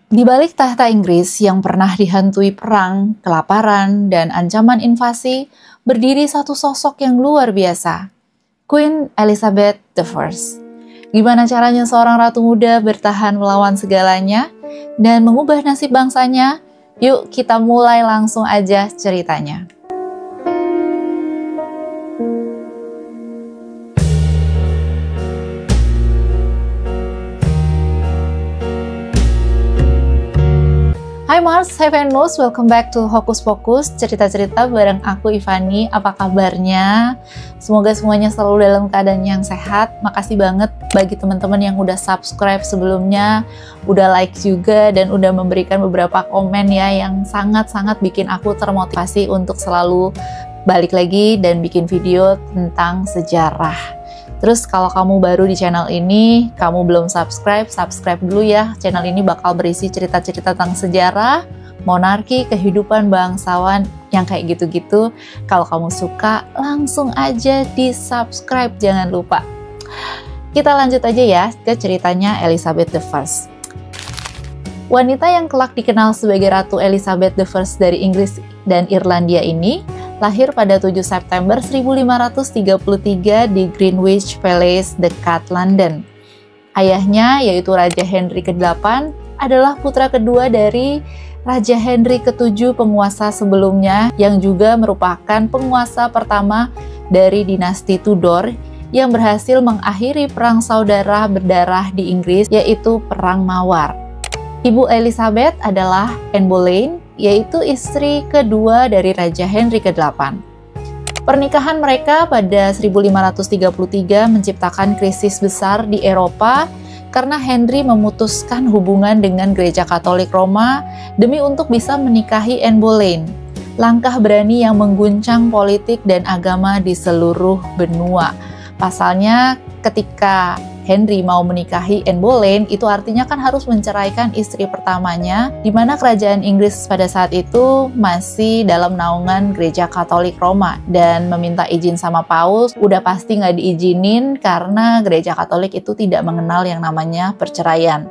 Di balik tahta Inggris yang pernah dihantui perang, kelaparan, dan ancaman invasi, berdiri satu sosok yang luar biasa, Queen Elizabeth I. Gimana caranya seorang ratu muda bertahan melawan segalanya dan mengubah nasib bangsanya? Yuk kita mulai langsung aja ceritanya. Hai Mars, hai Venus, welcome back to Hokus Pokus, cerita-cerita bareng aku Ivani. Apa kabarnya? Semoga semuanya selalu dalam keadaan yang sehat. Makasih banget bagi teman-teman yang udah subscribe sebelumnya, udah like juga, dan udah memberikan beberapa komen ya yang sangat-sangat bikin aku termotivasi untuk selalu balik lagi dan bikin video tentang sejarah. Terus kalau kamu baru di channel ini, kamu belum subscribe dulu ya. Channel ini bakal berisi cerita-cerita tentang sejarah, monarki, kehidupan bangsawan, yang kayak gitu-gitu. Kalau kamu suka, langsung aja di-subscribe, jangan lupa. Kita lanjut aja ya ke ceritanya Elizabeth I. Wanita yang kelak dikenal sebagai Ratu Elizabeth I dari Inggris dan Irlandia ini lahir pada 7 September 1533 di Greenwich Palace dekat London. Ayahnya, yaitu Raja Henry ke-8, adalah putra kedua dari Raja Henry ke-7 penguasa sebelumnya yang juga merupakan penguasa pertama dari dinasti Tudor yang berhasil mengakhiri perang saudara berdarah di Inggris, yaitu Perang Mawar. Ibu Elizabeth adalah Anne Boleyn, yaitu istri kedua dari Raja Henry ke-8. Pernikahan mereka pada 1533 menciptakan krisis besar di Eropa karena Henry memutuskan hubungan dengan Gereja Katolik Roma demi untuk bisa menikahi Anne Boleyn. Langkah berani yang mengguncang politik dan agama di seluruh benua. Pasalnya, ketika Henry mau menikahi Anne Boleyn, itu artinya kan harus menceraikan istri pertamanya, di mana kerajaan Inggris pada saat itu masih dalam naungan Gereja Katolik Roma, dan meminta izin sama Paus udah pasti nggak diizinin karena Gereja Katolik itu tidak mengenal yang namanya perceraian.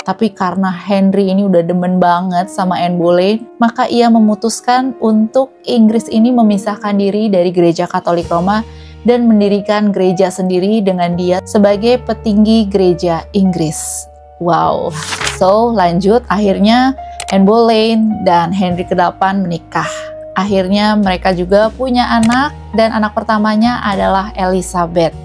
Tapi karena Henry ini udah demen banget sama Anne Boleyn, maka ia memutuskan untuk Inggris ini memisahkan diri dari Gereja Katolik Roma dan mendirikan gereja sendiri dengan dia sebagai petinggi gereja Inggris. Wow. So, lanjut, akhirnya Anne Boleyn dan Henry ke-8 menikah. Akhirnya mereka juga punya anak, dan anak pertamanya adalah Elizabeth.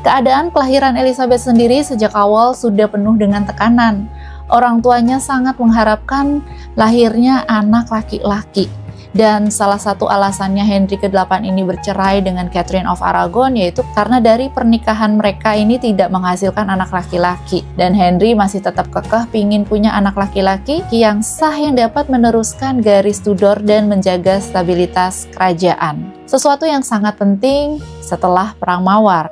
Keadaan kelahiran Elizabeth sendiri sejak awal sudah penuh dengan tekanan. Orang tuanya sangat mengharapkan lahirnya anak laki-laki. Dan salah satu alasannya Henry ke-8 ini bercerai dengan Catherine of Aragon yaitu karena dari pernikahan mereka ini tidak menghasilkan anak laki-laki. Dan Henry masih tetap kekeh pingin punya anak laki-laki yang sah yang dapat meneruskan garis Tudor dan menjaga stabilitas kerajaan. Sesuatu yang sangat penting setelah Perang Mawar.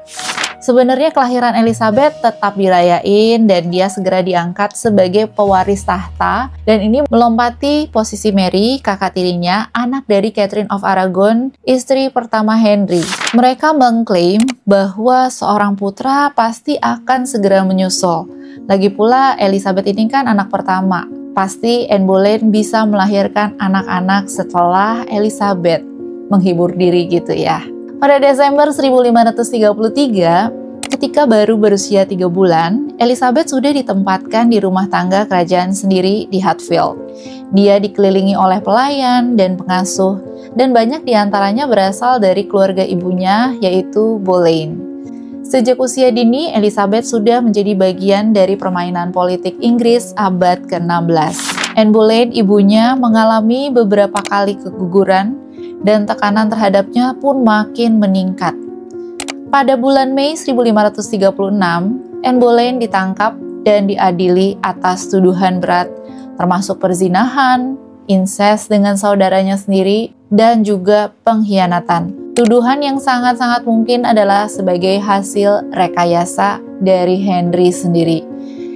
Sebenarnya kelahiran Elizabeth tetap dirayain dan dia segera diangkat sebagai pewaris tahta, dan ini melompati posisi Mary, kakak tirinya, anak dari Catherine of Aragon, istri pertama Henry. Mereka mengklaim bahwa seorang putra pasti akan segera menyusul. Lagi pula Elizabeth ini kan anak pertama. Pasti Anne Boleyn bisa melahirkan anak-anak setelah Elizabeth, menghibur diri gitu ya. Pada Desember 1533, ketika baru berusia 3 bulan, Elizabeth sudah ditempatkan di rumah tangga kerajaan sendiri di Hatfield. Dia dikelilingi oleh pelayan dan pengasuh, dan banyak diantaranya berasal dari keluarga ibunya, yaitu Boleyn. Sejak usia dini, Elizabeth sudah menjadi bagian dari permainan politik Inggris abad ke-16. Anne Boleyn, ibunya, mengalami beberapa kali keguguran, dan tekanan terhadapnya pun makin meningkat. Pada bulan Mei 1536, Anne Boleyn ditangkap dan diadili atas tuduhan berat, termasuk perzinahan, insest dengan saudaranya sendiri, dan juga pengkhianatan. Tuduhan yang sangat-sangat mungkin adalah sebagai hasil rekayasa dari Henry sendiri.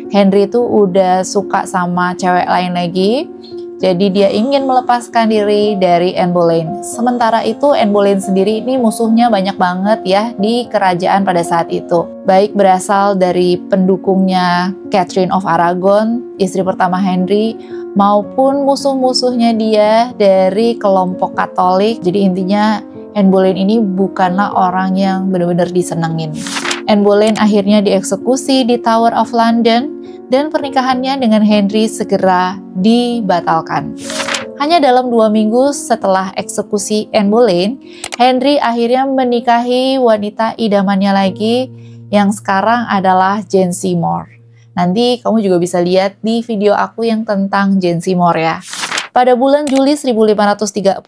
Henry itu udah suka sama cewek lain lagi, Jadi dia ingin melepaskan diri dari Anne Boleyn. Sementara itu Anne Boleyn sendiri ini musuhnya banyak banget ya di kerajaan pada saat itu. Baik berasal dari pendukungnya Catherine of Aragon, istri pertama Henry, maupun musuh-musuhnya dia dari kelompok Katolik. Jadi intinya Anne Boleyn ini bukanlah orang yang benar-benar disenengin. Anne Boleyn akhirnya dieksekusi di Tower of London dan pernikahannya dengan Henry segera dibatalkan. Hanya dalam 2 minggu setelah eksekusi Anne Boleyn, Henry akhirnya menikahi wanita idamannya lagi yang sekarang adalah Jane Seymour. Nanti kamu juga bisa lihat di video aku yang tentang Jane Seymour ya. Pada bulan Juli 1536,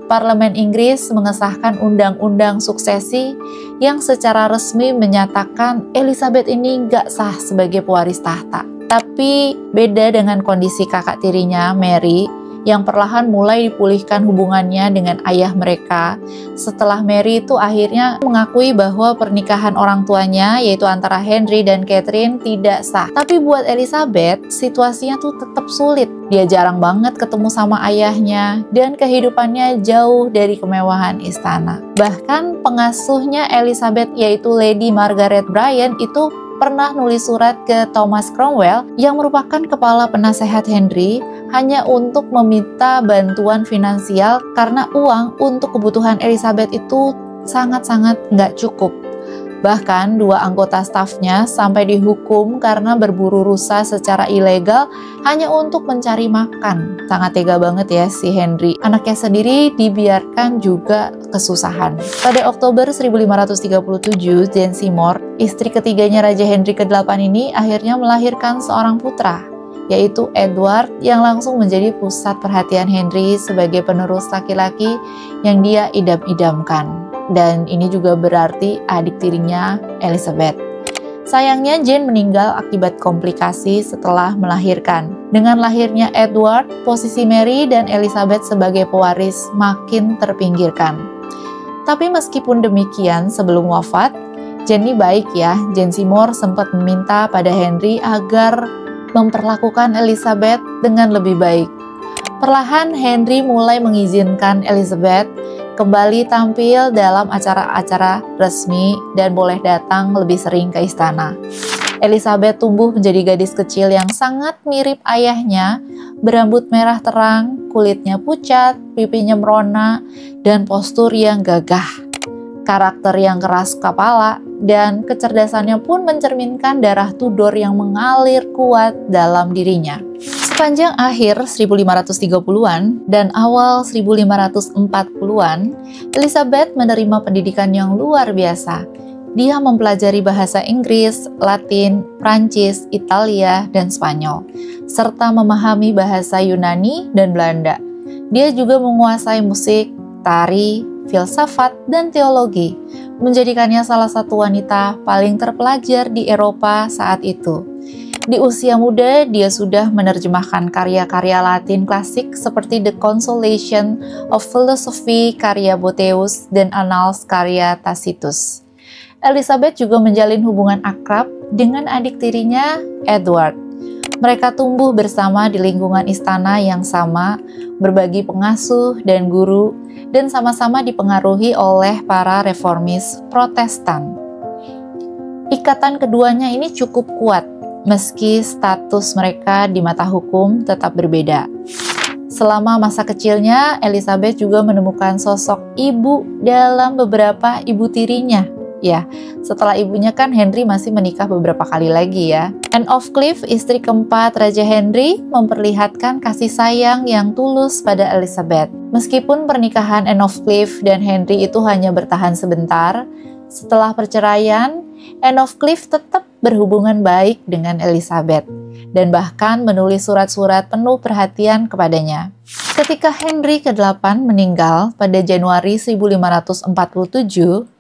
Parlemen Inggris mengesahkan Undang-Undang Suksesi yang secara resmi menyatakan Elizabeth ini nggak sah sebagai pewaris tahta. Tapi beda dengan kondisi kakak tirinya, Mary, yang perlahan mulai dipulihkan hubungannya dengan ayah mereka setelah Mary itu akhirnya mengakui bahwa pernikahan orang tuanya yaitu antara Henry dan Catherine tidak sah. Tapi buat Elizabeth, situasinya tuh tetap sulit. Dia jarang banget ketemu sama ayahnya dan kehidupannya jauh dari kemewahan istana. Bahkan pengasuhnya Elizabeth yaitu Lady Margaret Bryan itu pernah nulis surat ke Thomas Cromwell yang merupakan kepala penasehat Henry hanya untuk meminta bantuan finansial karena uang untuk kebutuhan Elizabeth itu sangat-sangat nggak cukup. Bahkan 2 anggota stafnya sampai dihukum karena berburu rusa secara ilegal hanya untuk mencari makan. Sangat tega banget ya si Henry. Anaknya sendiri dibiarkan juga kesusahan. Pada Oktober 1537, Jane Seymour, istri ketiganya Raja Henry ke-8 ini akhirnya melahirkan seorang putra, yaitu Edward yang langsung menjadi pusat perhatian Henry sebagai penerus laki-laki yang dia idam-idamkan. Dan ini juga berarti adik tirinya Elizabeth. Sayangnya Jane meninggal akibat komplikasi setelah melahirkan. Dengan lahirnya Edward, posisi Mary dan Elizabeth sebagai pewaris makin terpinggirkan. Tapi meskipun demikian, sebelum wafat, Jane baik ya. Jane Seymour sempat meminta pada Henry agar memperlakukan Elizabeth dengan lebih baik. Perlahan Henry mulai mengizinkan Elizabeth kembali tampil dalam acara-acara resmi dan boleh datang lebih sering ke istana. Elizabeth tumbuh menjadi gadis kecil yang sangat mirip ayahnya, berambut merah terang, kulitnya pucat, pipinya merona, dan postur yang gagah. Karakter yang keras kepala dan kecerdasannya pun mencerminkan darah Tudor yang mengalir kuat dalam dirinya. Sepanjang akhir 1530-an dan awal 1540-an, Elizabeth menerima pendidikan yang luar biasa. Dia mempelajari bahasa Inggris, Latin, Prancis, Italia, dan Spanyol, serta memahami bahasa Yunani dan Belanda. Dia juga menguasai musik, tari, filsafat, dan teologi, menjadikannya salah satu wanita paling terpelajar di Eropa saat itu. Di usia muda, dia sudah menerjemahkan karya-karya Latin klasik seperti The Consolation of Philosophy karya Boethius dan Annals karya Tacitus. Elizabeth juga menjalin hubungan akrab dengan adik tirinya, Edward. Mereka tumbuh bersama di lingkungan istana yang sama, berbagi pengasuh dan guru, dan sama-sama dipengaruhi oleh para reformis Protestan. Ikatan keduanya ini cukup kuat, meski status mereka di mata hukum tetap berbeda. Selama masa kecilnya, Elizabeth juga menemukan sosok ibu dalam beberapa ibu tirinya. Ya, setelah ibunya kan Henry masih menikah beberapa kali lagi ya. Anne of Cleves, istri keempat Raja Henry, memperlihatkan kasih sayang yang tulus pada Elizabeth. Meskipun pernikahan Anne of Cleves dan Henry itu hanya bertahan sebentar, setelah perceraian, Anne of Cleves tetap berhubungan baik dengan Elizabeth dan bahkan menulis surat-surat penuh perhatian kepadanya. Ketika Henry ke-8 meninggal pada Januari 1547,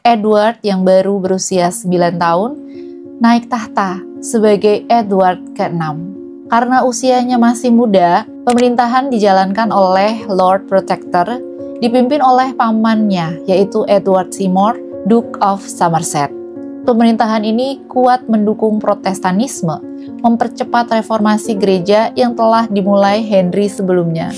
Edward yang baru berusia 9 tahun naik tahta sebagai Edward ke-6. Karena usianya masih muda, pemerintahan dijalankan oleh Lord Protector, dipimpin oleh pamannya yaitu Edward Seymour, Duke of Somerset. Pemerintahan ini kuat mendukung Protestanisme, mempercepat reformasi gereja yang telah dimulai Henry sebelumnya.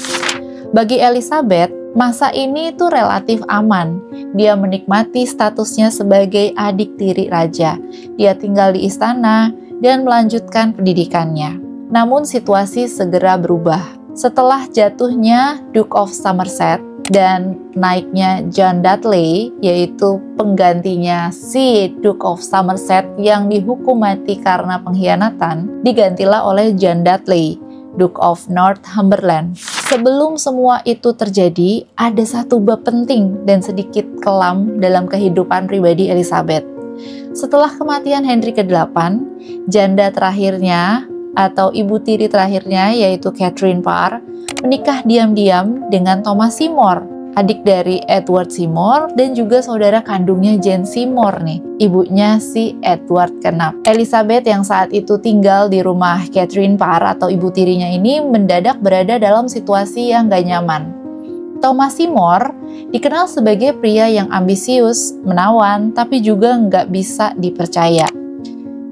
Bagi Elizabeth, masa ini tuh relatif aman. Dia menikmati statusnya sebagai adik tiri raja. Dia tinggal di istana dan melanjutkan pendidikannya. Namun situasi segera berubah. Setelah jatuhnya Duke of Somerset dan naiknya John Dudley, yaitu penggantinya si Duke of Somerset yang dihukum mati karena pengkhianatan, digantilah oleh John Dudley, Duke of Northumberland. Sebelum semua itu terjadi, ada satu bab penting dan sedikit kelam dalam kehidupan pribadi Elizabeth. Setelah kematian Henry ke-8, janda terakhirnya atau ibu tiri terakhirnya yaitu Catherine Parr menikah diam-diam dengan Thomas Seymour, adik dari Edward Seymour dan juga saudara kandungnya Jane Seymour nih, ibunya si Edward ke-6. Elizabeth yang saat itu tinggal di rumah Catherine Parr atau ibu tirinya ini mendadak berada dalam situasi yang gak nyaman. Thomas Seymour dikenal sebagai pria yang ambisius, menawan, tapi juga nggak bisa dipercaya.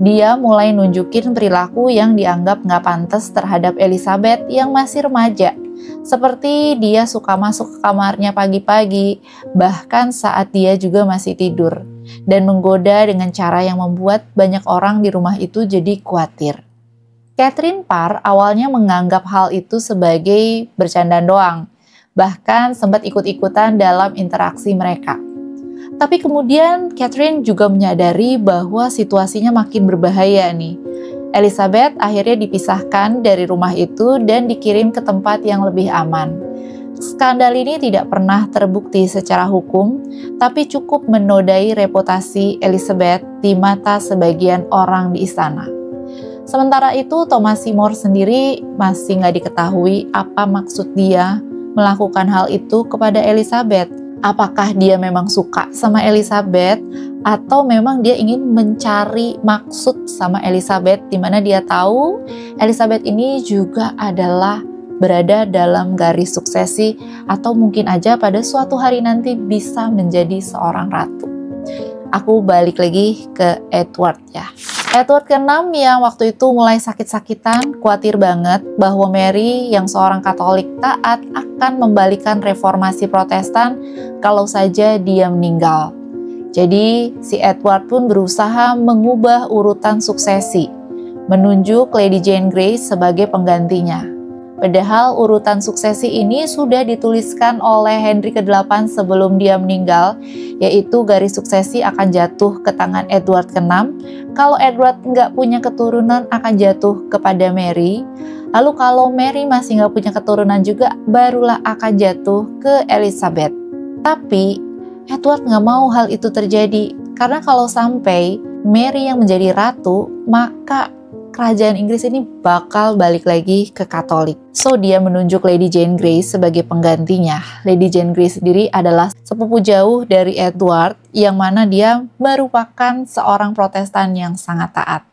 Dia mulai nunjukin perilaku yang dianggap nggak pantas terhadap Elizabeth yang masih remaja. Seperti dia suka masuk ke kamarnya pagi-pagi, bahkan saat dia juga masih tidur, dan menggoda dengan cara yang membuat banyak orang di rumah itu jadi khawatir. Catherine Parr awalnya menganggap hal itu sebagai bercandaan doang, bahkan sempat ikut-ikutan dalam interaksi mereka. Tapi kemudian Catherine juga menyadari bahwa situasinya makin berbahaya nih. Elizabeth akhirnya dipisahkan dari rumah itu dan dikirim ke tempat yang lebih aman. Skandal ini tidak pernah terbukti secara hukum, tapi cukup menodai reputasi Elizabeth di mata sebagian orang di istana. Sementara itu, Thomas Seymour sendiri masih nggak diketahui apa maksud dia melakukan hal itu kepada Elizabeth. Apakah dia memang suka sama Elizabeth atau memang dia ingin mencari maksud sama Elizabeth, di mana dia tahu Elizabeth ini juga adalah berada dalam garis suksesi atau mungkin aja pada suatu hari nanti bisa menjadi seorang ratu. Aku balik lagi ke Edward ya. Edward ke-6 yang waktu itu mulai sakit-sakitan, khawatir banget bahwa Mary yang seorang Katolik taat akan membalikan reformasi Protestan kalau saja dia meninggal. Jadi si Edward pun berusaha mengubah urutan suksesi, menunjuk Lady Jane Grey sebagai penggantinya. Padahal urutan suksesi ini sudah dituliskan oleh Henry ke-8 sebelum dia meninggal, yaitu garis suksesi akan jatuh ke tangan Edward ke-6. Kalau Edward nggak punya keturunan akan jatuh kepada Mary. Lalu kalau Mary masih nggak punya keturunan juga, barulah akan jatuh ke Elizabeth. Tapi Edward nggak mau hal itu terjadi, karena kalau sampai Mary yang menjadi ratu, maka kerajaan Inggris ini bakal balik lagi ke Katolik. So, dia menunjuk Lady Jane Grey sebagai penggantinya. Lady Jane Grey sendiri adalah sepupu jauh dari Edward, yang mana dia merupakan seorang Protestan yang sangat taat.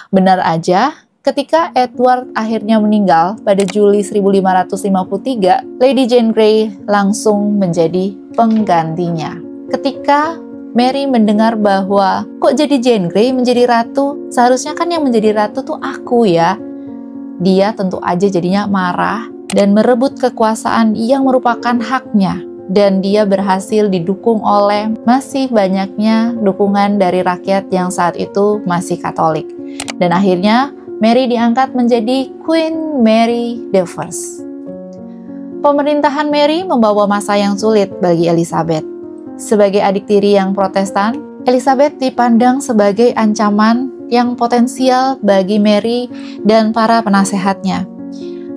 Benar aja, ketika Edward akhirnya meninggal pada Juli 1553, Lady Jane Grey langsung menjadi penggantinya. Ketika Mary mendengar bahwa kok jadi Jane Grey menjadi ratu, seharusnya kan yang menjadi ratu tuh aku ya. Dia tentu aja jadinya marah dan merebut kekuasaan yang merupakan haknya. Dan dia berhasil didukung oleh masih banyaknya dukungan dari rakyat yang saat itu masih Katolik. Dan akhirnya Mary diangkat menjadi Queen Mary I. Pemerintahan Mary membawa masa yang sulit bagi Elizabeth. Sebagai adik tiri yang Protestan, Elizabeth dipandang sebagai ancaman yang potensial bagi Mary dan para penasehatnya.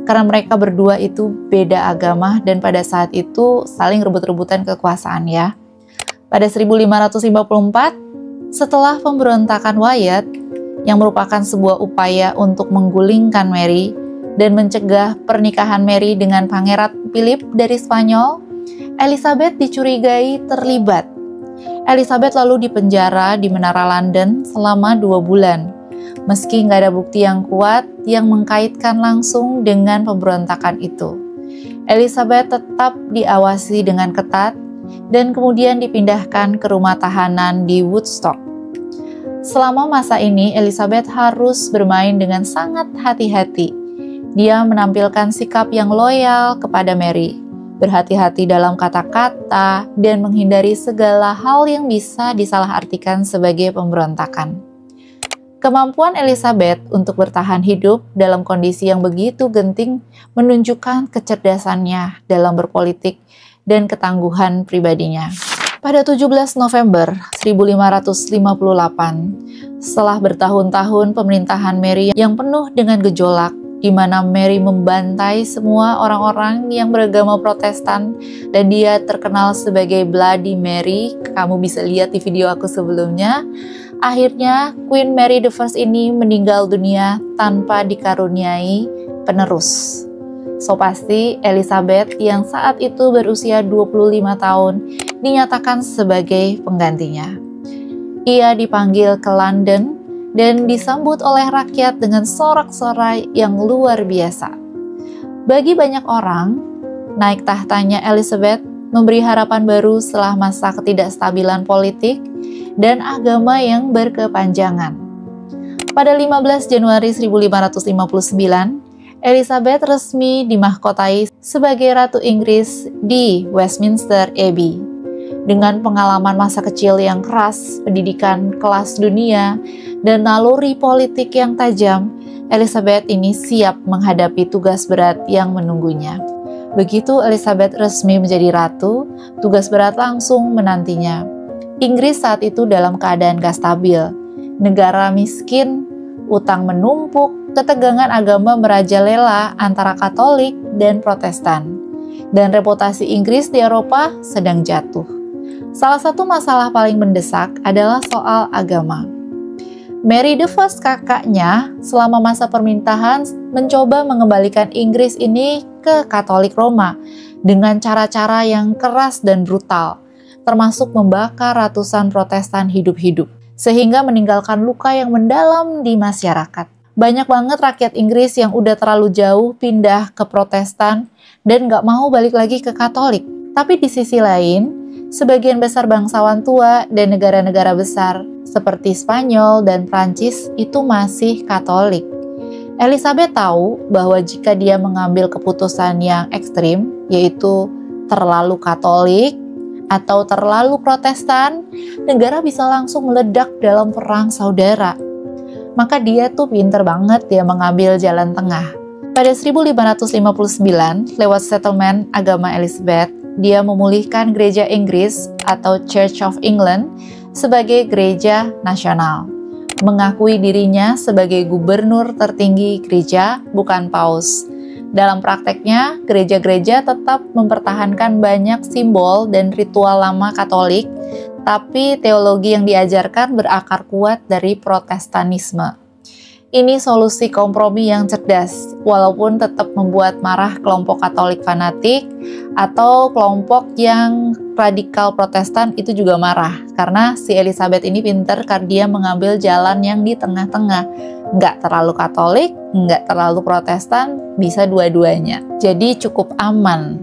Karena mereka berdua itu beda agama dan pada saat itu saling rebut-rebutan kekuasaan ya. Pada 1554, setelah pemberontakan Wyatt, yang merupakan sebuah upaya untuk menggulingkan Mary dan mencegah pernikahan Mary dengan Pangeran Philip dari Spanyol, Elizabeth dicurigai terlibat. Elizabeth lalu dipenjara di Menara London selama 2 bulan. Meski nggak ada bukti yang kuat yang mengkaitkan langsung dengan pemberontakan itu. Elizabeth tetap diawasi dengan ketat dan kemudian dipindahkan ke rumah tahanan di Woodstock. Selama masa ini, Elizabeth harus bermain dengan sangat hati-hati. Dia menampilkan sikap yang loyal kepada Mary, berhati-hati dalam kata-kata, dan menghindari segala hal yang bisa disalahartikan sebagai pemberontakan. Kemampuan Elizabeth untuk bertahan hidup dalam kondisi yang begitu genting menunjukkan kecerdasannya dalam berpolitik dan ketangguhan pribadinya. Pada 17 November 1558, setelah bertahun-tahun pemerintahan Mary yang penuh dengan gejolak, di mana Mary membantai semua orang-orang yang beragama Protestan dan dia terkenal sebagai Bloody Mary. Kamu bisa lihat di video aku sebelumnya. Akhirnya Queen Mary I ini meninggal dunia tanpa dikaruniai penerus. So pasti Elizabeth yang saat itu berusia 25 tahun dinyatakan sebagai penggantinya. Ia dipanggil ke London dan disambut oleh rakyat dengan sorak-sorai yang luar biasa. Bagi banyak orang, naik tahtanya Elizabeth memberi harapan baru setelah masa ketidakstabilan politik dan agama yang berkepanjangan. Pada 15 Januari 1559, Elizabeth resmi dimahkotai sebagai Ratu Inggris di Westminster Abbey. Dengan pengalaman masa kecil yang keras, pendidikan kelas dunia, dan naluri politik yang tajam, Elizabeth ini siap menghadapi tugas berat yang menunggunya. Begitu Elizabeth resmi menjadi ratu, tugas berat langsung menantinya. Inggris saat itu dalam keadaan gak stabil. Negara miskin, utang menumpuk, ketegangan agama merajalela antara Katolik dan Protestan. Dan reputasi Inggris di Eropa sedang jatuh. Salah satu masalah paling mendesak adalah soal agama. Mary I kakaknya selama masa pemerintahan mencoba mengembalikan Inggris ini ke Katolik Roma dengan cara-cara yang keras dan brutal, termasuk membakar ratusan Protestan hidup-hidup, sehingga meninggalkan luka yang mendalam di masyarakat. Banyak banget rakyat Inggris yang udah terlalu jauh pindah ke Protestan dan gak mau balik lagi ke Katolik. Tapi di sisi lain, sebagian besar bangsawan tua dan negara-negara besar seperti Spanyol dan Prancis itu masih Katolik. Elizabeth tahu bahwa jika dia mengambil keputusan yang ekstrim, yaitu terlalu Katolik atau terlalu Protestan, negara bisa langsung meledak dalam perang saudara. Maka dia tuh pinter banget dia mengambil jalan tengah. Pada 1559, lewat settlement agama Elizabeth, dia memulihkan gereja Inggris atau Church of England sebagai gereja nasional, mengakui dirinya sebagai gubernur tertinggi gereja, bukan paus. Dalam prakteknya, gereja-gereja tetap mempertahankan banyak simbol dan ritual lama Katolik, tapi teologi yang diajarkan berakar kuat dari Protestanisme. Ini solusi kompromi yang cerdas, walaupun tetap membuat marah kelompok Katolik fanatik atau kelompok yang radikal Protestan itu juga marah. Karena si Elizabeth ini pinter karena dia mengambil jalan yang di tengah-tengah. Nggak terlalu Katolik, nggak terlalu Protestan, bisa dua-duanya. Jadi cukup aman.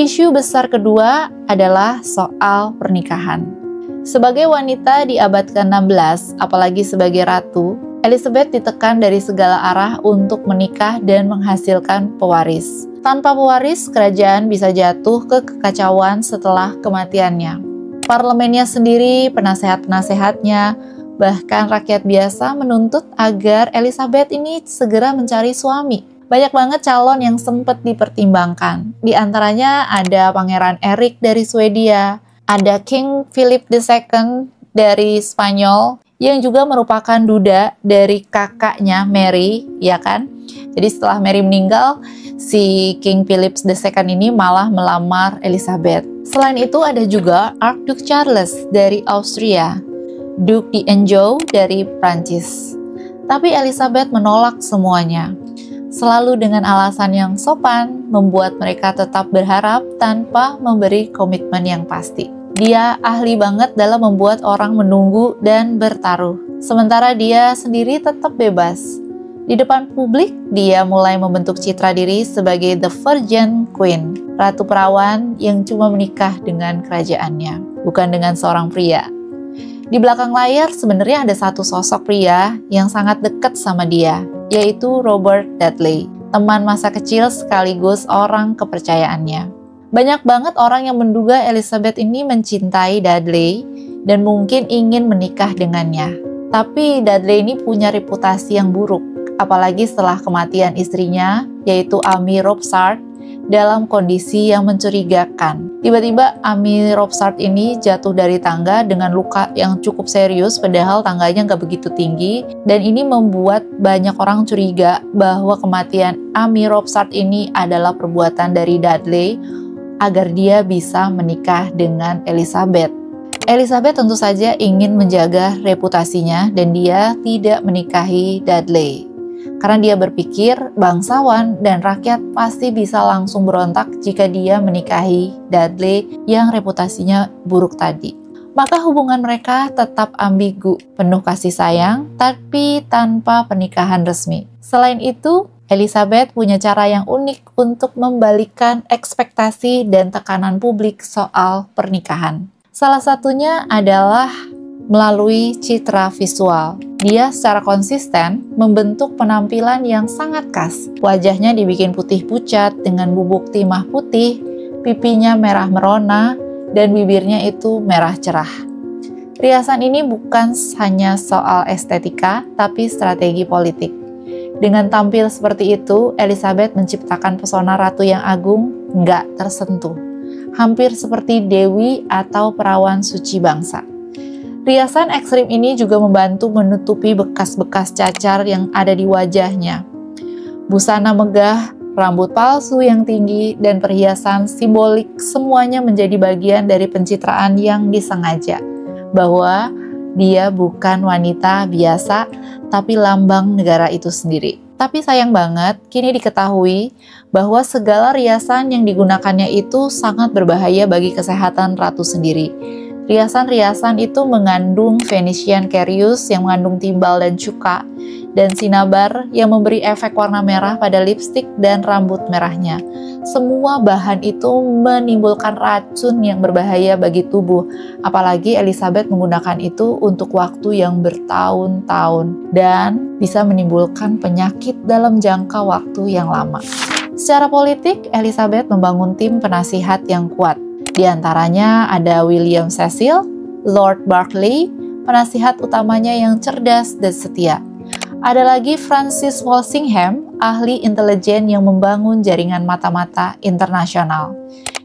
Isu besar kedua adalah soal pernikahan. Sebagai wanita di abad ke-16, apalagi sebagai ratu, Elizabeth ditekan dari segala arah untuk menikah dan menghasilkan pewaris. Tanpa pewaris, kerajaan bisa jatuh ke kekacauan setelah kematiannya. Parlemennya sendiri, penasehat-penasehatnya, bahkan rakyat biasa menuntut agar Elizabeth ini segera mencari suami. Banyak banget calon yang sempat dipertimbangkan. Di antaranya ada Pangeran Erik dari Swedia, ada King Philip II dari Spanyol, yang juga merupakan duda dari kakaknya Mary, ya kan? Jadi setelah Mary meninggal, si King Philip II ini malah melamar Elizabeth. Selain itu ada juga Archduke Charles dari Austria, Duke d'Anjou dari Prancis. Tapi Elizabeth menolak semuanya, selalu dengan alasan yang sopan, membuat mereka tetap berharap tanpa memberi komitmen yang pasti. Dia ahli banget dalam membuat orang menunggu dan bertaruh. Sementara dia sendiri tetap bebas. Di depan publik, dia mulai membentuk citra diri sebagai The Virgin Queen, ratu perawan yang cuma menikah dengan kerajaannya, bukan dengan seorang pria. Di belakang layar sebenarnya ada satu sosok pria yang sangat dekat sama dia, yaitu Robert Dudley, teman masa kecil sekaligus orang kepercayaannya. Banyak banget orang yang menduga Elizabeth ini mencintai Dudley dan mungkin ingin menikah dengannya. Tapi Dudley ini punya reputasi yang buruk, apalagi setelah kematian istrinya, yaitu Amy Robsart, dalam kondisi yang mencurigakan. Tiba-tiba Amy Robsart ini jatuh dari tangga dengan luka yang cukup serius, padahal tangganya nggak begitu tinggi, dan ini membuat banyak orang curiga bahwa kematian Amy Robsart ini adalah perbuatan dari Dudley agar dia bisa menikah dengan Elizabeth. Elizabeth tentu saja ingin menjaga reputasinya dan dia tidak menikahi Dudley. Karena dia berpikir bangsawan dan rakyat pasti bisa langsung berontak jika dia menikahi Dudley yang reputasinya buruk tadi. Maka hubungan mereka tetap ambigu, penuh kasih sayang, tapi tanpa pernikahan resmi. Selain itu, Elizabeth punya cara yang unik untuk membalikkan ekspektasi dan tekanan publik soal pernikahan. Salah satunya adalah melalui citra visual. Dia secara konsisten membentuk penampilan yang sangat khas. Wajahnya dibikin putih pucat dengan bubuk timah putih, pipinya merah merona, dan bibirnya itu merah cerah. Riasan ini bukan hanya soal estetika, tapi strategi politik. Dengan tampil seperti itu, Elizabeth menciptakan pesona ratu yang agung, nggak tersentuh. Hampir seperti dewi atau perawan suci bangsa. Riasan ekstrim ini juga membantu menutupi bekas-bekas cacar yang ada di wajahnya. Busana megah, rambut palsu yang tinggi, dan perhiasan simbolik semuanya menjadi bagian dari pencitraan yang disengaja. Bahwa dia bukan wanita biasa, tapi lambang negara itu sendiri. Tapi sayang banget, kini diketahui bahwa segala riasan yang digunakannya itu sangat berbahaya bagi kesehatan ratu sendiri. Riasan-riasan itu mengandung Venetian Cereus yang mengandung timbal dan cuka, dan sinabar yang memberi efek warna merah pada lipstik dan rambut merahnya. Semua bahan itu menimbulkan racun yang berbahaya bagi tubuh, apalagi Elizabeth menggunakan itu untuk waktu yang bertahun-tahun dan bisa menimbulkan penyakit dalam jangka waktu yang lama. Secara politik, Elizabeth membangun tim penasihat yang kuat. Di antaranya ada William Cecil, Lord Berkeley, penasihat utamanya yang cerdas dan setia. Ada lagi Francis Walsingham, ahli intelijen yang membangun jaringan mata-mata internasional.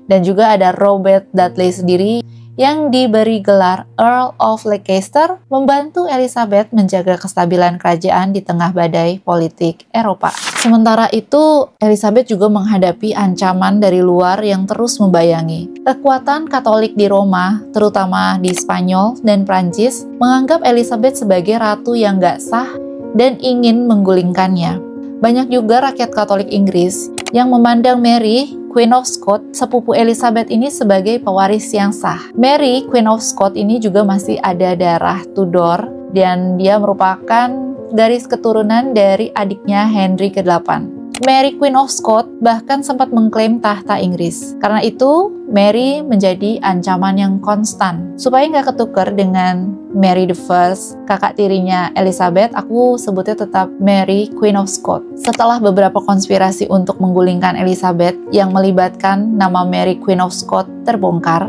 Dan juga ada Robert Dudley sendiri yang diberi gelar Earl of Leicester, membantu Elizabeth menjaga kestabilan kerajaan di tengah badai politik Eropa. Sementara itu, Elizabeth juga menghadapi ancaman dari luar yang terus membayangi. Kekuatan Katolik di Roma, terutama di Spanyol dan Prancis, menganggap Elizabeth sebagai ratu yang gak sah dan ingin menggulingkannya. Banyak juga rakyat Katolik Inggris yang memandang Mary, Queen of Scots, sepupu Elizabeth ini sebagai pewaris yang sah. Mary, Queen of Scots ini juga masih ada darah Tudor dan dia merupakan garis keturunan dari adiknya Henry ke-8. Mary, Queen of Scots bahkan sempat mengklaim tahta Inggris. Karena itu, Mary menjadi ancaman yang konstan. Supaya nggak ketukar dengan Mary the First, kakak tirinya Elizabeth, aku sebutnya tetap Mary, Queen of Scots. Setelah beberapa konspirasi untuk menggulingkan Elizabeth yang melibatkan nama Mary, Queen of Scots terbongkar,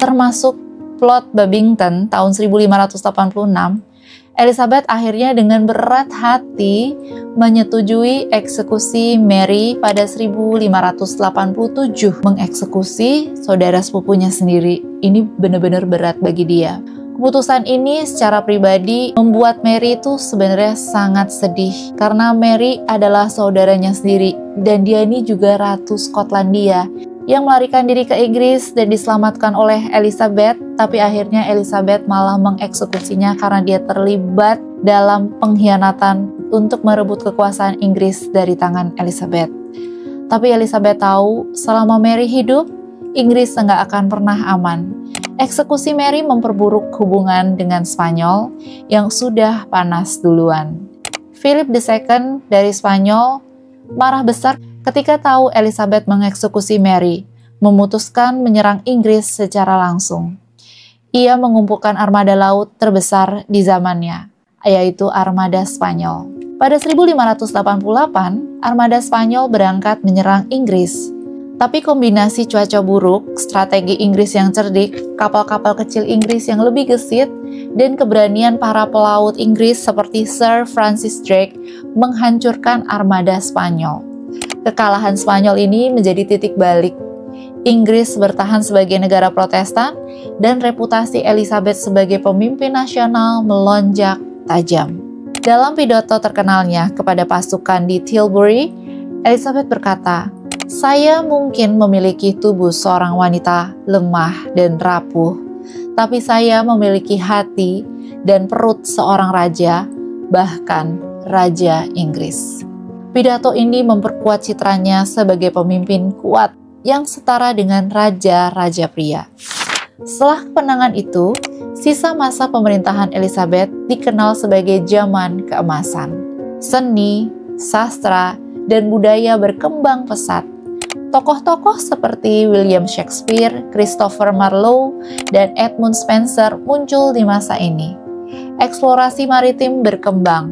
termasuk plot Babington tahun 1586, Elizabeth akhirnya dengan berat hati menyetujui eksekusi Mary pada 1587. Mengeksekusi saudara sepupunya sendiri. Ini benar-benar berat bagi dia. Keputusan ini secara pribadi membuat Mary itu sebenarnya sangat sedih. Karena Mary adalah saudaranya sendiri. Dan dia ini juga Ratu Skotlandia yang melarikan diri ke Inggris dan diselamatkan oleh Elizabeth, tapi akhirnya Elizabeth malah mengeksekusinya karena dia terlibat dalam pengkhianatan untuk merebut kekuasaan Inggris dari tangan Elizabeth. Tapi Elizabeth tahu, selama Mary hidup, Inggris nggak akan pernah aman. Eksekusi Mary memperburuk hubungan dengan Spanyol yang sudah panas duluan. Philip II dari Spanyol marah besar ketika tahu Elizabeth mengeksekusi Mary, memutuskan menyerang Inggris secara langsung. Ia mengumpulkan armada laut terbesar di zamannya, yaitu armada Spanyol. Pada 1588, armada Spanyol berangkat menyerang Inggris. Tapi kombinasi cuaca buruk, strategi Inggris yang cerdik, kapal-kapal kecil Inggris yang lebih gesit, dan keberanian para pelaut Inggris seperti Sir Francis Drake menghancurkan armada Spanyol. Kekalahan Spanyol ini menjadi titik balik. Inggris bertahan sebagai negara Protestan dan reputasi Elizabeth sebagai pemimpin nasional melonjak tajam. Dalam pidato terkenalnya kepada pasukan di Tilbury, Elizabeth berkata, "Saya mungkin memiliki tubuh seorang wanita lemah dan rapuh, tapi saya memiliki hati dan perut seorang raja, bahkan Raja Inggris." Pidato ini memperkuat citranya sebagai pemimpin kuat yang setara dengan raja-raja pria. Setelah kemenangan itu, sisa masa pemerintahan Elizabeth dikenal sebagai zaman keemasan. Seni, sastra, dan budaya berkembang pesat. Tokoh-tokoh seperti William Shakespeare, Christopher Marlowe, dan Edmund Spenser muncul di masa ini. Eksplorasi maritim berkembang,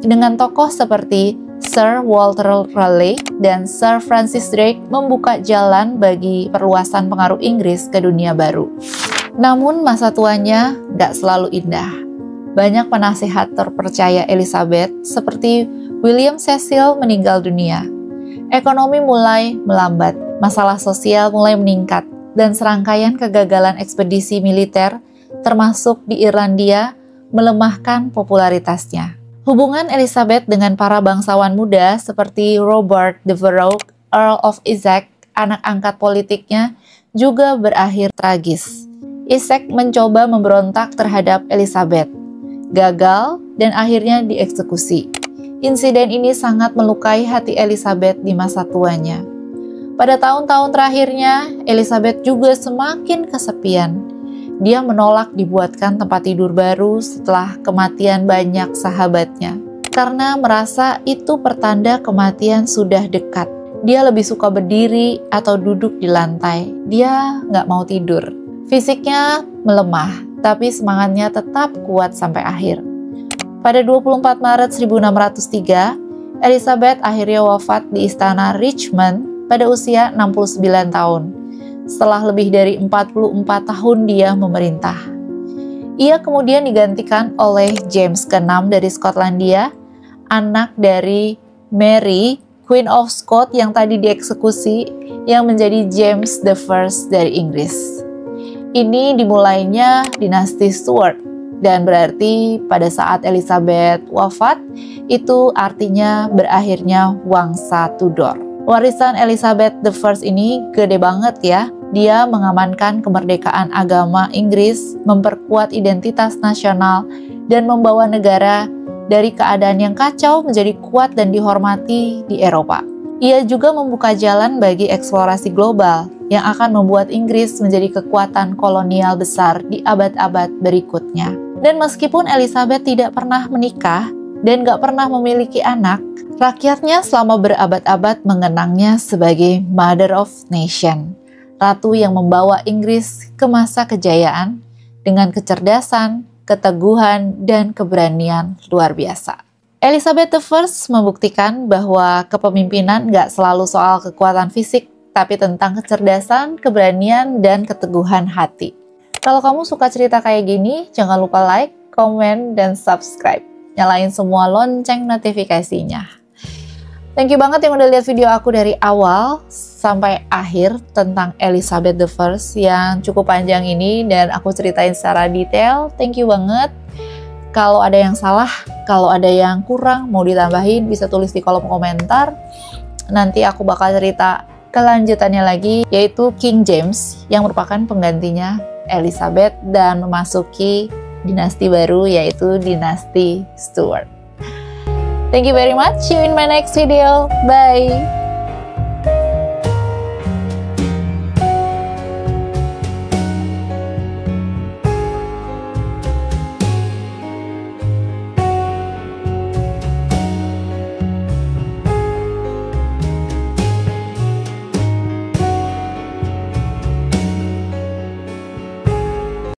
dengan tokoh seperti Sir Walter Raleigh dan Sir Francis Drake membuka jalan bagi perluasan pengaruh Inggris ke dunia baru. Namun masa tuanya gak selalu indah. Banyak penasihat terpercaya Elizabeth seperti William Cecil meninggal dunia. Ekonomi mulai melambat, masalah sosial mulai meningkat, dan serangkaian kegagalan ekspedisi militer, termasuk di Irlandia, melemahkan popularitasnya. Hubungan Elizabeth dengan para bangsawan muda seperti Robert Devereux, Earl of Essex, anak angkat politiknya, juga berakhir tragis. Essex mencoba memberontak terhadap Elizabeth, gagal, dan akhirnya dieksekusi. Insiden ini sangat melukai hati Elizabeth di masa tuanya. Pada tahun-tahun terakhirnya, Elizabeth juga semakin kesepian. Dia menolak dibuatkan tempat tidur baru setelah kematian banyak sahabatnya, karena merasa itu pertanda kematian sudah dekat. Dia lebih suka berdiri atau duduk di lantai. Dia nggak mau tidur. Fisiknya melemah, tapi semangatnya tetap kuat sampai akhir. Pada 24 Maret 1603, Elizabeth akhirnya wafat di istana Richmond pada usia 69 tahun. Setelah lebih dari 44 tahun dia memerintah. Ia kemudian digantikan oleh James ke-6 dari Skotlandia, anak dari Mary, Queen of Scots yang tadi dieksekusi, yang menjadi James I dari Inggris. Ini dimulainya dinasti Stuart. Dan berarti pada saat Elizabeth wafat, itu artinya berakhirnya Wangsa Tudor. Warisan Elizabeth I ini gede banget ya. Dia mengamankan kemerdekaan agama Inggris, memperkuat identitas nasional, dan membawa negara dari keadaan yang kacau menjadi kuat dan dihormati di Eropa. Ia juga membuka jalan bagi eksplorasi global yang akan membuat Inggris menjadi kekuatan kolonial besar di abad-abad berikutnya. Dan meskipun Elizabeth tidak pernah menikah dan gak pernah memiliki anak, rakyatnya selama berabad-abad mengenangnya sebagai Mother of Nation, ratu yang membawa Inggris ke masa kejayaan dengan kecerdasan, keteguhan, dan keberanian luar biasa. Elizabeth I membuktikan bahwa kepemimpinan gak selalu soal kekuatan fisik, tapi tentang kecerdasan, keberanian, dan keteguhan hati. Kalau kamu suka cerita kayak gini, jangan lupa like, komen, dan subscribe. Nyalain semua lonceng notifikasinya. Thank you banget yang udah lihat video aku dari awal sampai akhir tentang Elizabeth I yang cukup panjang ini dan aku ceritain secara detail. Thank you banget. Kalau ada yang salah, kalau ada yang kurang, mau ditambahin, bisa tulis di kolom komentar. Nanti aku bakal cerita kelanjutannya lagi, yaitu King James yang merupakan penggantinya Elizabeth dan memasuki dinasti baru, yaitu dinasti Stuart. Thank you very much. See you in my next video. Bye.